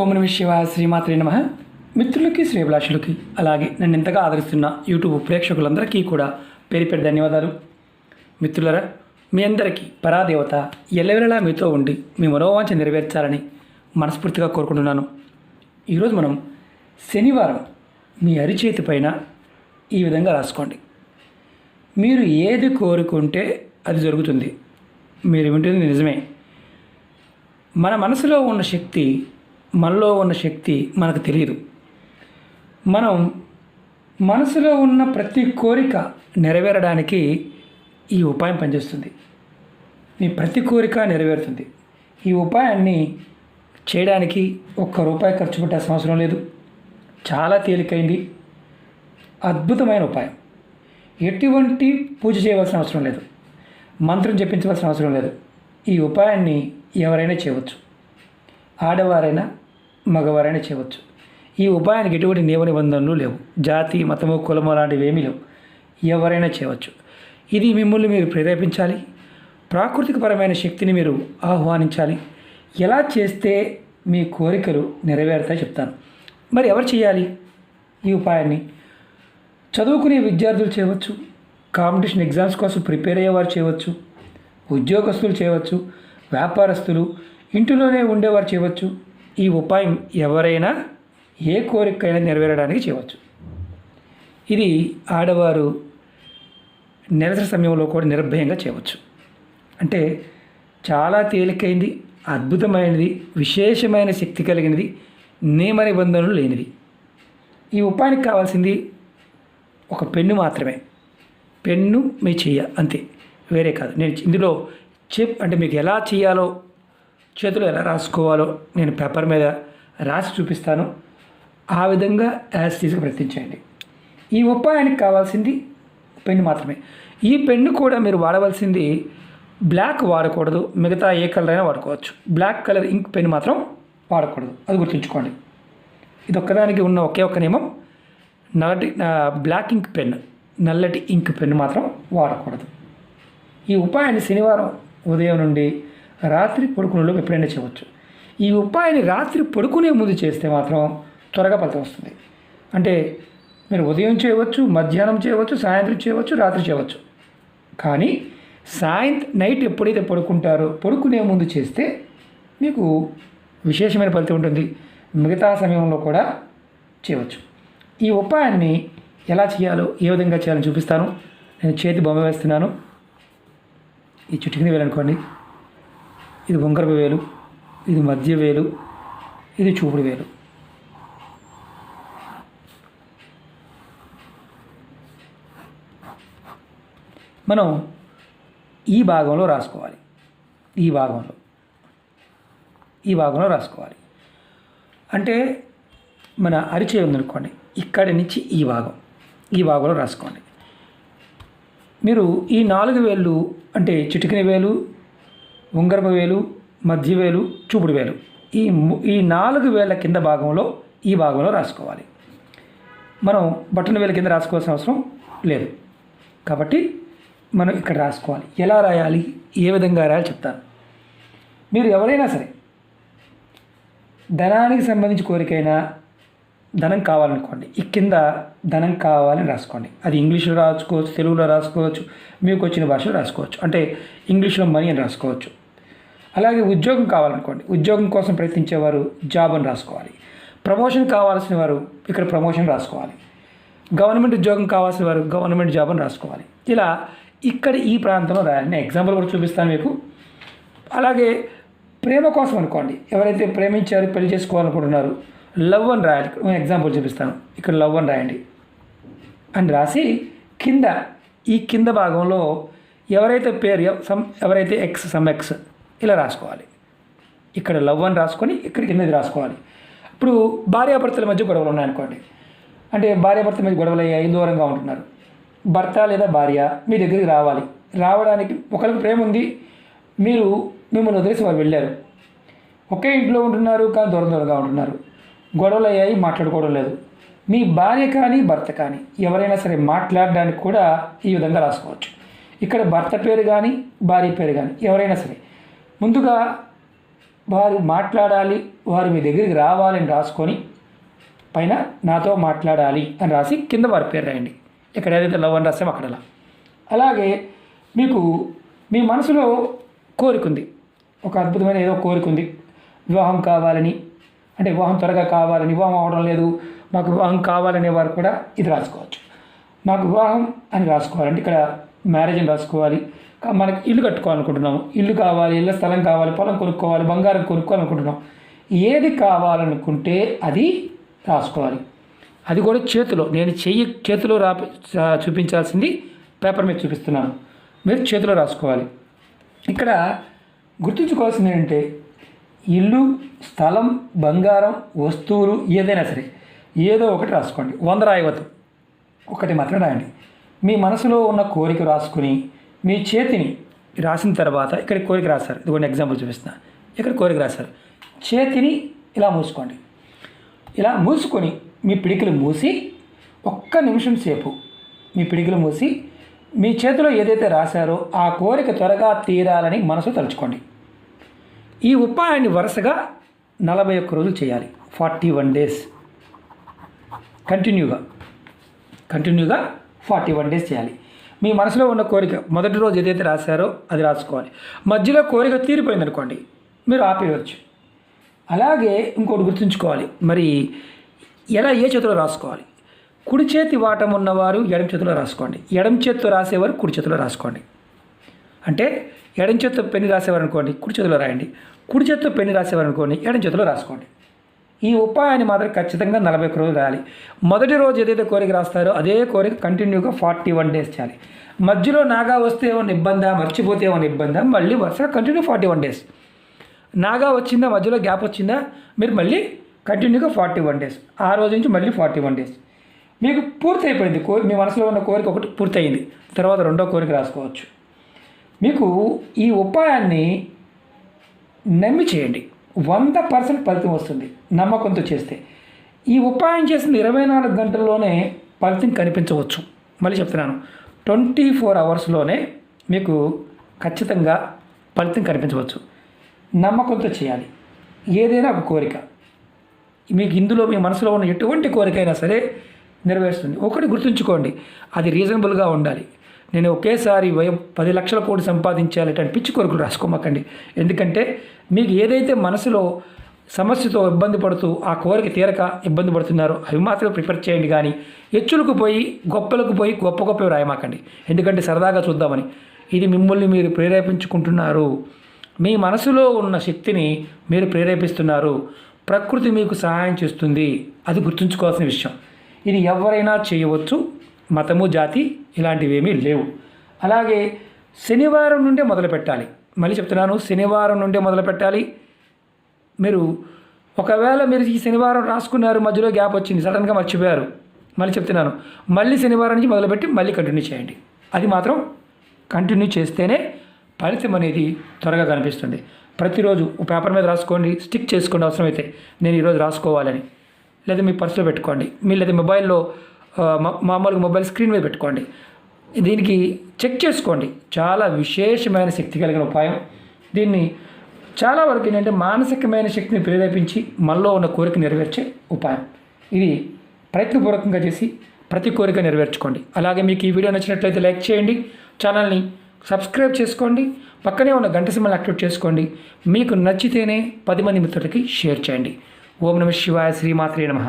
ఓం నమః శివాయ. శ్రీమాత్రే నమః. మిత్రులకి, శ్రేభిలాషులకి, అలాగే నన్ను ఎంతగా ఆదరిస్తున్న యూట్యూబ్ ప్రేక్షకులందరికీ కూడా పేరు పేరు ధన్యవాదాలు. మిత్రులరా, మీ అందరికీ పరాదేవత ఎల్లవేళలా మీతో ఉండి మీ మనోవాంఛ నెరవేర్చాలని మనస్ఫూర్తిగా కోరుకుంటున్నాను. ఈరోజు మనం శనివారం మీ అరిచేతి పైన ఈ విధంగా రాసుకోండి. మీరు ఏది కోరుకుంటే అది జరుగుతుంది. మీరు వింటుంది నిజమే. మన మనసులో ఉన్న శక్తి, మనలో ఉన్న శక్తి మనకు తెలియదు. మనం మనసులో ఉన్న ప్రతి కోరిక నెరవేరడానికి ఈ ఉపాయం పనిచేస్తుంది. మీ ప్రతి కోరిక నెరవేరుతుంది. ఈ ఉపాయాన్ని చేయడానికి ₹1 ఖర్చు పెట్టాల్సిన అవసరం లేదు. చాలా తేలికైంది, అద్భుతమైన ఉపాయం. ఎటువంటి పూజ చేయవలసిన అవసరం లేదు, మంత్రం జపించవలసిన అవసరం లేదు. ఈ ఉపాయాన్ని ఎవరైనా చేయవచ్చు. ఆడవారైనా మగవారైనా చేయవచ్చు. ఈ ఉపాయానికి ఎటువంటి నియమ నిబంధనలు లేవు. జాతి, మతము, కులము లాంటివి ఏమీ లేవు. ఎవరైనా చేయవచ్చు. ఇది మిమ్మల్ని మీరు ప్రేరేపించాలి. ప్రాకృతికపరమైన శక్తిని మీరు ఆహ్వానించాలి. ఎలా చేస్తే మీ కోరికలు నెరవేరుతాయో చెప్తాను. మరి ఎవరు చేయాలి ఈ ఉపాయాన్ని? చదువుకునే విద్యార్థులు చేయవచ్చు, కాంపిటీషన్ ఎగ్జామ్స్ కోసం ప్రిపేర్ అయ్యేవారు చేయవచ్చు, ఉద్యోగస్తులు చేయవచ్చు, వ్యాపారస్తులు, ఇంటిలోనే ఉండేవారు చేయవచ్చు. ఈ ఉపాయం ఎవరైనా ఏ కోరికైనా నెరవేరడానికి చేయవచ్చు. ఇది ఆడవారు నెలసరి సమయంలో కూడా నిర్భయంగా చేయవచ్చు. అంటే చాలా తేలికైంది, అద్భుతమైనది, విశేషమైన శక్తి కలిగినది, నియమ నిబంధనలు లేనిది. ఈ ఉపాయానికి కావాల్సింది ఒక పెన్ను మాత్రమే. పెన్ను మీ చెయ్య, అంతే, వేరే కాదు. నేను ఇందులో అంటే మీకు ఎలా చేయాలో, చేతులు ఎలా రాసుకోవాలో నేను పేపర్ మీద రాసి చూపిస్తాను. ఆ విధంగా యాజ్ టీజ్గా ప్రయత్నించండి. ఈ ఉపాయానికి కావాల్సింది పెన్ను మాత్రమే. ఈ పెన్ను కూడా మీరు వాడవలసింది బ్లాక్ వాడకూడదు. మిగతా ఏ కలర్ అయినా వాడుకోవచ్చు. బ్లాక్ కలర్ ఇంక్ పెన్ను మాత్రం వాడకూడదు. అది గుర్తుంచుకోండి. ఇది ఒక్కదానికి ఉన్న ఒకే ఒక్క నియమం, బ్లాక్ ఇంక్ పెన్, నల్లటి ఇంక్ పెన్ను మాత్రం వాడకూడదు. ఈ ఉపాయాన్ని శనివారం ఉదయం నుండి రాత్రి పడుకునేలోపు ఎప్పుడైనా చేయవచ్చు. ఈ ఉపాయాన్ని రాత్రి పడుకునే ముందు చేస్తే మాత్రం త్వరగా ఫలితం వస్తుంది. అంటే మీరు ఉదయం చేయవచ్చు, మధ్యాహ్నం చేయవచ్చు, సాయంత్రం చేయవచ్చు, రాత్రి చేయవచ్చు. కానీ నైట్ ఎప్పుడైతే పడుకుంటారో పడుకునే ముందు చేస్తే మీకు విశేషమైన ఫలితం ఉంటుంది. మిగతా సమయంలో కూడా చేయవచ్చు. ఈ ఉపాయాన్ని ఎలా చేయాలో, ఏ విధంగా చేయాలని చూపిస్తాను. నేను చేతి బొమ్మ వేస్తున్నాను. ఈ చుట్టుకుని వేలు అనుకోండి. ఇది ఉంగరపు వేలు, ఇది మధ్య వేలు, ఇది చూపుడు వేలు. మనం ఈ భాగంలో రాసుకోవాలి. ఈ భాగంలో రాసుకోవాలి. అంటే మన అరిచేయి ఉందనుకోండి, ఇక్కడి నుంచి ఈ భాగంలో రాసుకోండి. మీరు ఈ 4 వేళ్ళు, అంటే చిటికిన వేలు, ఉంగరపు వేలు, మధ్య వేలు, చూపుడు వేలు, ఈ 4 వేల కింద భాగంలో ఈ భాగంలో రాసుకోవాలి. మనం బటన్ వేల కింద రాసుకోవాల్సిన అవసరం లేదు. కాబట్టి మనం ఇక్కడ రాసుకోవాలి. ఎలా రాయాలి, ఏ విధంగా రాయాలి చెప్తాను. మీరు ఎవరైనా సరే ధనానికి సంబంధించి కోరికైనా, ధనం కావాలనుకోండి, ఈ కింద ధనం కావాలని రాసుకోండి. అది ఇంగ్లీష్లో రాసుకోవచ్చు, తెలుగులో రాసుకోవచ్చు, మీకు వచ్చిన భాషలో రాసుకోవచ్చు. అంటే ఇంగ్లీష్లో మనీ అని రాసుకోవచ్చు. అలాగే ఉద్యోగం కావాలనుకోండి, ఉద్యోగం కోసం ప్రయత్నించేవారు జాబ్ అని రాసుకోవాలి. ప్రమోషన్ కావాల్సిన వారు ఇక్కడ ప్రమోషన్ రాసుకోవాలి. గవర్నమెంట్ ఉద్యోగం కావాల్సిన వారు గవర్నమెంట్ జాబ్ అని రాసుకోవాలి. ఇలా ఇక్కడ ఈ ప్రాంతంలో రాయాలి. నేను ఎగ్జాంపుల్ కూడా చూపిస్తాను మీకు. అలాగే ప్రేమ కోసం అనుకోండి, ఎవరైతే ప్రేమించారు, పెళ్లి చేసుకోవాలనుకుంటున్నారు, లవ్ అని రాయాలి. నేను ఎగ్జాంపుల్ చూపిస్తాను. ఇక్కడ లవ్ అని రాయండి అని రాసి ఈ కింద భాగంలో ఎవరైతే పేరు ఎవరైతే ఎక్స్ ఇలా రాసుకోవాలి. ఇక్కడ లవ్ అని రాసుకొని ఇక్కడ కిందది రాసుకోవాలి. ఇప్పుడు భార్యాభర్తల మధ్య గొడవలు ఉన్నాయనుకోండి, అంటే భార్యాభర్తల మధ్య గొడవలు అయ్యాయి, దూరంగా ఉంటున్నారు. భర్త లేదా భార్య మీ దగ్గరికి రావడానికి ఒకరికి ప్రేమ ఉంది, మిమ్మల్ని వదిలేసి వారు వెళ్ళారు. ఒకే ఇంట్లో ఉంటున్నారు కానీ దూరంగా ఉంటున్నారు. గొడవలు అయ్యాయి, మాట్లాడుకోవడం లేదు. మీ భార్య కానీ భర్త కానీ ఎవరైనా సరే మాట్లాడడానికి కూడా ఈ విధంగా రాసుకోవచ్చు. ఇక్కడ భర్త పేరు కానీ భార్య పేరు కానీ ఎవరైనా సరే ముందుగా వారు మాట్లాడాలి, వారు మీ దగ్గరికి రావాలని రాసుకొని పైన నాతో మాట్లాడాలి అని రాసి కింద వారి పేరు రాయండి. ఇక్కడ ఏదైతే లవ్ అని రాసామో అక్కడ అలాగే మీకు మీ మనసులో కోరిక ఉంది, ఒక అద్భుతమైన ఏదో కోరిక ఉంది, వివాహం కావాలని, అంటే వివాహం త్వరగా కావాలని, వివాహం అవడం లేదు, మాకు వివాహం కావాలనే వారు కూడా ఇది రాసుకోవచ్చు. మాకు వివాహం అని రాసుకోవాలంటే ఇక్కడ మ్యారేజ్ అని రాసుకోవాలి. మనకి ఇల్లు కట్టుకోవాలనుకుంటున్నాము, ఇల్లు కావాలి, ఇళ్ళ స్థలం కావాలి, పొలం కొనుక్కోవాలి, బంగారం కొనుక్కోవాలనుకుంటున్నాం. ఏది కావాలనుకుంటే అది రాసుకోవాలి. అది కూడా చేతిలో, నేను చేతిలో చూపించాల్సింది పేపర్ మీద చూపిస్తున్నాను, మీరు చేతిలో రాసుకోవాలి. ఇక్కడ గుర్తుంచుకోవాల్సింది ఏంటంటే ఇల్లు, స్థలం, బంగారం, వస్తువులు ఏదైనా సరే ఏదో ఒకటి రాసుకోండి. 100 రాయవద్దు, ఒకటి మాత్రం రాయండి. మీ మనసులో ఉన్న కోరిక రాసుకుని మీ చేతిని రాసిన తర్వాత ఇక్కడ కోరిక రాశారు, ఇదిగోండి ఎగ్జాంపుల్ చూపిస్తున్నా. ఇక్కడ కోరిక రాశారు, చేతిని ఇలా మూసుకోండి. ఇలా మూసుకొని మీ పిడికిలు మూసి ఒక్క నిమిషం సేపు మీ పిడికిలు మూసి మీ చేతిలో ఏదైతే రాశారో ఆ కోరిక త్వరగా తీరాలని మనసు తలుచుకోండి. ఈ ఉపాయాన్ని వరుసగా 41 రోజులు చేయాలి. 41 డేస్ కంటిన్యూగా 41 డేస్ చేయాలి. మీ మనసులో ఉన్న కోరిక మొదటి రోజు ఏదైతే రాశారో అది రాసుకోవాలి. మధ్యలో కోరిక తీరిపోయింది అనుకోండి, మీరు ఆపేయవచ్చు. అలాగే ఇంకోటి గుర్తుంచుకోవాలి, మరి ఎలా ఏ చేతిలో రాసుకోవాలి. కుడి చేతి వాటం ఉన్నవారు ఎడమ చేతిలో రాసుకోండి, ఎడమ చేతితో రాసేవారు కుడి చేతిలో రాసుకోండి. అంటే ఎడమ చేతితో పెన్ను రాసేవారు అనుకోండి కుడి చేతిలో రాయండి, కుడి చేతితో పెన్ను రాసేవారు అనుకోండి ఎడమ చేతిలో రాసుకోండి. ఈ ఉపాయాన్ని మాత్రం ఖచ్చితంగా 41 రోజులు రాయాలి. మొదటి రోజు ఏదైతే కోరిక రాస్తారో అదే కోరిక కంటిన్యూగా 41 డేస్ చేయాలి. మధ్యలో నాగా వస్తే ఏమైనా ఇబ్బందా, మర్చిపోతే ఏమైనా ఇబ్బందా, మళ్ళీ వరుసగా కంటిన్యూ 41 డేస్. నాగా వచ్చిందా, మధ్యలో గ్యాప్ వచ్చిందా, మీరు మళ్ళీ కంటిన్యూగా 41 డేస్. ఆ రోజు నుంచి మళ్ళీ 41 డేస్. మీకు పూర్తి అయిపోయింది, మీ మనసులో ఉన్న కోరిక ఒకటి పూర్తయింది, తర్వాత రెండో కోరిక రాసుకోవచ్చు. మీకు ఈ ఉపాయాన్ని నమ్మి చేయండి, 100% ఫలితం వస్తుంది నమ్మకంతో చేస్తే. ఈ ఉపాయం చేసిన 24 గంటల్లోనే ఫలితం కనిపించవచ్చు. మళ్ళీ చెప్తున్నాను, 24 అవర్స్లోనే మీకు ఖచ్చితంగా ఫలితం కనిపించవచ్చు. నమ్మకంతో చేయాలి. ఏదైనా ఒక కోరిక మీకు ఇందులో మీ మనసులో ఉన్న ఎటువంటి కోరికైనా సరే నెరవేరుస్తుంది. ఒకటి గుర్తుంచుకోండి, అది రీజనబుల్గా ఉండాలి. నేను ఒకేసారి 10 లక్షల కోటి సంపాదించాలంటే పిచ్చి కోరికలు రాసుకోమాకండి. ఎందుకంటే మీకు ఏదైతే మనసులో సమస్యతో ఇబ్బంది పడుతూ ఆ కోరిక తీరక ఇబ్బంది పడుతున్నారో అవి మాత్రమే ప్రిపేర్ చేయండి. కానీ హెచ్చులకు పోయి గొప్పలకు పోయి గొప్పవి రాయమాకండి. ఎందుకంటే సరదాగా చూద్దామని. ఇది మిమ్మల్ని మీరు ప్రేరేపించుకుంటున్నారు. మీ మనసులో ఉన్న శక్తిని మీరు ప్రేరేపిస్తున్నారు. ప్రకృతి మీకు సహాయం చేస్తుంది, అది గుర్తుంచుకోవాల్సిన విషయం. ఇది ఎవరైనా చేయవచ్చు, మతము జాతి ఇలాంటివి ఏమీ లేవు. అలాగే శనివారం నుండే మొదలు పెట్టాలి. మళ్ళీ చెప్తున్నాను, శనివారం నుండే మొదలు పెట్టాలి. మీరు ఒకవేళ మీరు ఈ శనివారం రాసుకున్నారు, మధ్యలో గ్యాప్ వచ్చింది, సడన్గా మర్చిపోయారు, మళ్ళీ చెప్తున్నాను, మళ్ళీ శనివారం నుంచి మొదలుపెట్టి మళ్ళీ కంటిన్యూ చేయండి. అది మాత్రం కంటిన్యూ చేస్తేనే ఫలితం అనేది త్వరగా కనిపిస్తుంది. ప్రతిరోజు పేపర్ మీద రాసుకోండి, స్టిక్ చేసుకోండి అవసరమైతే, నేను ఈరోజు రాసుకోవాలని. లేదా మీ పర్సులో పెట్టుకోండి, మీ లేదా మొబైల్లో మామూలుగా మొబైల్ స్క్రీన్ మీద పెట్టుకోండి. దీనికి చెక్ చేసుకోండి. చాలా విశేషమైన శక్తి కలిగిన ఉపాయం. దీన్ని చాలా వరకు ఏంటంటే మానసికమైన శక్తిని ప్రేరేపించి మనలో ఉన్న కోరిక నెరవేర్చే ఉపాయం. ఇది ప్రయత్నపూర్వకంగా చేసి ప్రతి కోరిక నెరవేర్చుకోండి. అలాగే మీకు ఈ వీడియో నచ్చినట్లయితే లైక్ చేయండి, ఛానల్ని సబ్స్క్రైబ్ చేసుకోండి, పక్కనే ఉన్న గంట సింబల్ని యాక్టివేట్ చేసుకోండి. మీకు నచ్చితేనే 10 మంది మిత్రులకి షేర్ చేయండి. ఓం నమః శివాయ, శ్రీమాత్రే నమః.